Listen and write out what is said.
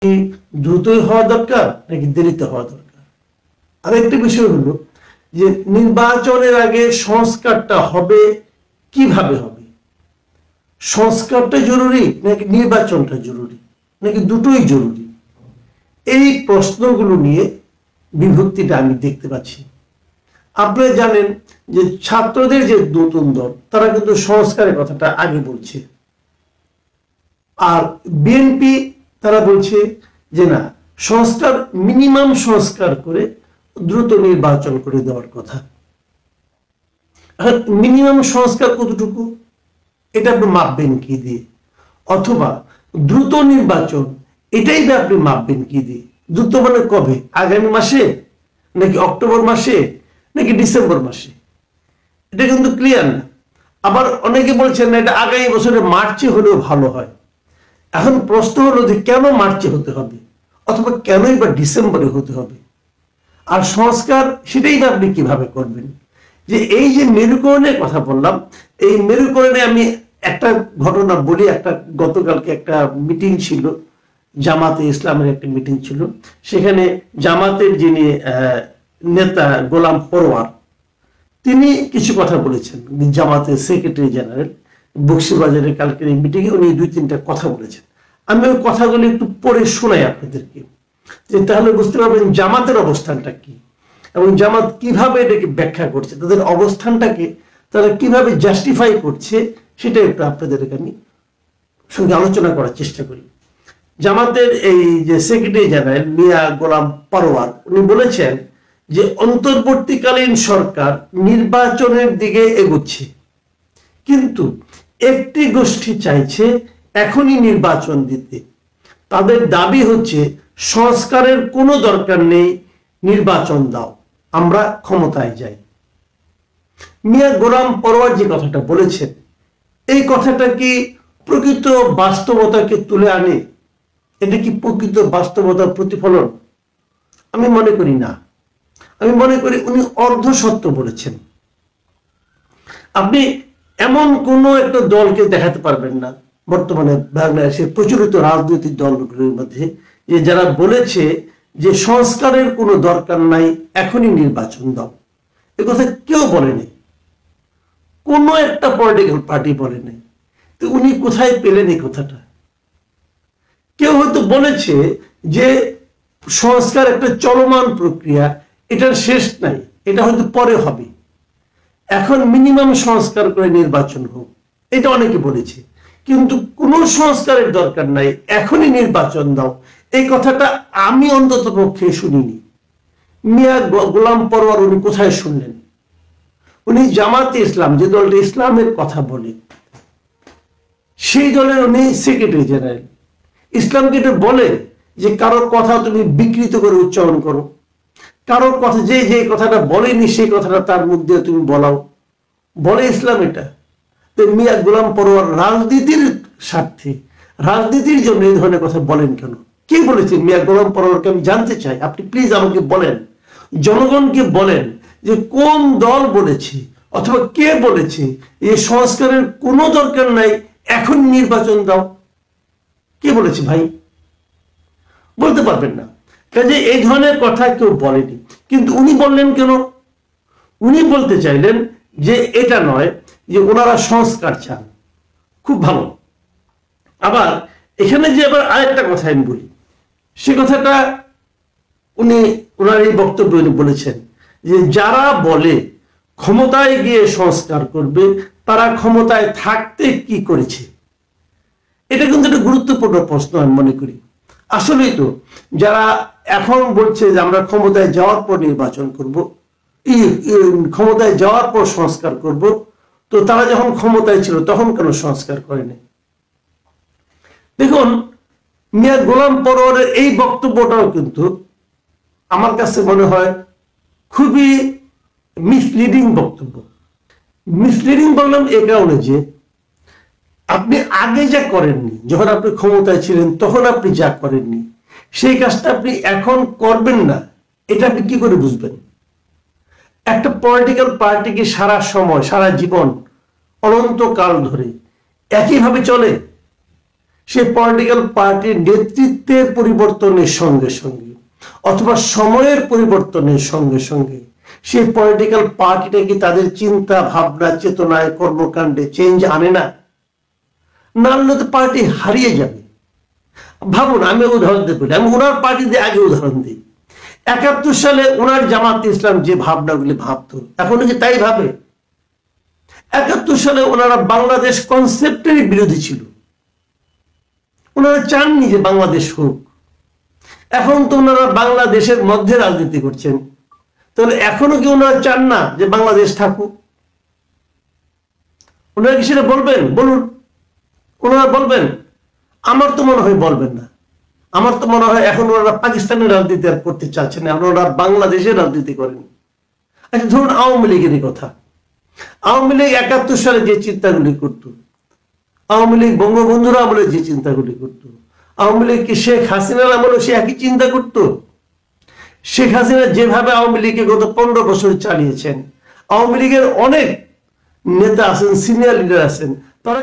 কি দ্রুতই হওয়া দরকার নাকি দেরিতে হওয়া দরকার? আরেকটি বিষয় হলো যে নির্বাচনের আগে সংস্কারটা হবে কিভাবে হবে? সংস্কারটা জরুরি নাকি নির্বাচনটা জরুরি নাকি দুটোই জরুরি? এই প্রশ্নগুলো নিয়ে বিভক্তিটা আমি দেখতে পাচ্ছি। আপনারা জানেন যে ছাত্রদের যে নতুন দল তারা কিন্তু সংস্কারের কথাটা আগে বলছে, আর বিএনপি তারা বলছে যে না, সংস্কার মিনিমাম সংস্কার করে দ্রুত নির্বাচন করে দেওয়ার কথা। মিনিমাম সংস্কার কতটুকু এটা আপনি মাপবেন কি দিয়ে? অথবা দ্রুত নির্বাচন এটাই বা আপনি মাপবেন কি দিয়ে? দ্রুত মানে কবে? আগামী মাসে নাকি অক্টোবর মাসে নাকি ডিসেম্বর মাসে? এটা কিন্তু ক্লিয়ার না। আবার অনেকে বলছেন না, এটা আগামী বছরের মার্চে হলেও ভালো হয়। এখন প্রশ্ন হলো যে কেন মার্চে হতে হবে, অথবা কেনই বা ডিসেম্বরে হতে হবে? আর সংস্কার সেটাই বা আপনি কিভাবে করবেন? যে এই যে মেরুকরণের কথা বললাম, এই মেরুকরণে আমি একটা ঘটনা বলি। গতকালকে একটা মিটিং ছিল, জামাতে ইসলামের একটা মিটিং ছিল। সেখানে জামাতের যিনি নেতা গোলাম পরোয়ার, তিনি কিছু কথা বলেছেন। জামাতের সেক্রেটারি জেনারেল বক্সিবাজারের কালকের এই মিটিংয়ে উনি 2-3টা কথা বলেছেন। আমি ওই কথাগুলো একটু পড়ে শোনাই আপনাদেরকে, যে তাহলে বুঝতে পারবেন জামাতের অবস্থানটা কি এবং জামাত কিভাবে এটাকে ব্যাখ্যা করছে, তাদের অবস্থানটাকে তারা কিভাবে জাস্টিফাই করছে, সেটা একটু আপনাদের আমি সঙ্গে আলোচনা করার চেষ্টা করি। জামাতের এই যে সেক্রেটারি জেনারেল মিয়া গোলাম পরোয়ার, উনি বলেছেন যে অন্তর্বর্তীকালীন সরকার নির্বাচনের দিকে এগোচ্ছে, কিন্তু একটি গোষ্ঠী চাইছে এখনই নির্বাচন দিতে। তাদের দাবি হচ্ছে সংস্কারের কোনো দরকার নেই, নির্বাচন দাও, আমরা ক্ষমতায় যাই। মিয়া গোলাম পরোয়ার যে কথাটা বলেছেন, এই কথাটা কি প্রকৃত বাস্তবতাকে তুলে আনে? এটা কি প্রকৃত বাস্তবতার প্রতিফলন? আমি মনে করি না। আমি মনে করি উনি অর্ধ সত্য বলেছেন। আপনি এমন কোন একটা দলকে দেখাতে পারবেন না বর্তমানে বাংলাদেশের প্রচলিত রাজনৈতিক দলগুলোর মধ্যে যে যারা বলেছে যে সংস্কারের কোনো দরকার নাই, এখনই নির্বাচন দাও। এ কথা কেউ বলেনি, কোনো একটা পলিটিক্যাল পার্টি বলে নাই। তো উনি কোথায় পেলেন এই কথাটা? কেউ হয়তো বলেছে যে সংস্কার একটা চলমান প্রক্রিয়া, এটার শেষ নাই, এটা হয়তো পরে হবে, এখন মিনিমাম সংস্কার করে নির্বাচন হোক, এটা অনেকে বলেছে। কিন্তু কোনো সংস্কারের দরকার নাই, এখনই নির্বাচন দাও, এই কথাটা আমি অন্তত পক্ষে শুনিনি। মিয়া গোলাম পরোয়ার উনি কোথায় শুনলেন? উনি জামাতে ইসলাম, যে দলটা ইসলামের কথা বলে, সেই দলের উনি সেক্রেটারি জেনারেল। ইসলামকে এটা বলে যে কারোর কথা তুমি বিকৃত করে উচ্চারণ করো, কারোর কথা যে যে কথাটা বলেনি সেই কথাটা তার মুখ দিয়ে তুমি বলাও, বলে ইসলাম এটা? তো মিয়া গোলাম পরোয়ার রাজনীতির স্বার্থে, রাজনীতির জন্য এই ধরনের কথা বলেন কেন? কে বলেছে মিয়া গোলাম পরোয়ারকে? আমি জানতে চাই, আপনি প্লিজ আমাকে বলেন, জনগণকে বলেন যে কোন দল বলেছে অথবা কে বলেছে এই সংস্কারের কোনো দরকার নাই, এখন নির্বাচন দাও? কে বলেছে ভাই? বলতে পারবেন না। কাজে এই ধরনের কথা কেউ বলেনি। কিন্তু উনি বললেন কেন? উনি বলতে চাইলেন যে এটা নয়, যে ওনারা সংস্কার চান, খুব ভালো। আবার এখানে যে আবার আরেকটা কথা আমি বলি, সে কথাটা উনি ওনার এই বক্তব্য উনি বলেছেন যে যারা বলে ক্ষমতায় গিয়ে সংস্কার করবে, তারা ক্ষমতায় থাকতে কি করেছে? এটা কিন্তু একটা গুরুত্বপূর্ণ প্রশ্ন আমি মনে করি। আসলেই তো যারা এখন বলছে যে আমরা ক্ষমতায় যাওয়ার পর নির্বাচন করব, ক্ষমতায় যাওয়ার পর সংস্কার করব, তো তারা যখন ক্ষমতায় ছিল তখন কেন সংস্কার করেনি? দেখুন, মিয়া গোলাম পরোয়ারের এই বক্তব্যটাও কিন্তু আমার কাছে মনে হয় খুবই মিসলিডিং বক্তব্য। মিসলিডিং বললাম এ কারণে যে আপনি আগে যা করেননি, যখন আপনি ক্ষমতায় ছিলেন তখন আপনি যা করেননি, সেই কাজটা আপনি এখন করবেন না, এটা আপনি কি করে বুঝবেন? একটা পলিটিক্যাল পার্টিকে সারা সময়, সারা জীবন, অনন্তকাল ধরে একইভাবে চলে? সেই পলিটিক্যাল পার্টির নেতৃত্বের পরিবর্তনের সঙ্গে সঙ্গে অথবা সময়ের পরিবর্তনের সঙ্গে সঙ্গে সেই পলিটিক্যাল পার্টিটা কি তাদের চিন্তা ভাবনা চেতনায় কর্মকাণ্ডে চেঞ্জ আনে না? না আনলে তো পার্টি হারিয়ে যাবে। ভাবুন, আমি উদাহরণ দিতে পারি, আমি ওনার পার্টি দিয়ে আগে উদাহরণ দিই। 71 সালে ওনার জামাত ইসলাম যে ভাবনাগুলি ভাবত, এখন কি তাই ভাবে? 71 সালে ওনারা বাংলাদেশ কনসেপ্টেরই বিরোধী ছিল, ওনারা চাননি যে বাংলাদেশ হোক। এখন তো ওনারা বাংলাদেশের মধ্যে রাজনীতি করছেন, তাহলে এখনো কি ওনারা চান না যে বাংলাদেশ থাকুক? ওনারা কি সেটা বলবেন? বলুন, ওনারা বলবেন? আমার তো মনে হয় বলবেন না। আমার তো মনে হয় এখন ওনারা পাকিস্তানের রাজনীতি আর করতে চাচ্ছেন না, ওনারা বাংলাদেশের রাজনীতি করেন। আচ্ছা, ধরুন আওয়ামী লীগেরই কথা। আওয়ামী লীগ 71 সালে যে চিন্তাগুলি করত, আওয়ামী লীগ বঙ্গবন্ধুরা আমলে যে চিন্তাগুলি করত, আওয়ামী লীগ কি শেখ হাসিনার আমলে সে একই চিন্তা করত? শেখ হাসিনা যেভাবে আওয়ামী লীগকে গত 15 বছর চালিয়েছেন, আওয়ামী লীগের অনেক নেতা আছেন, সিনিয়র লিডার আছেন, তারা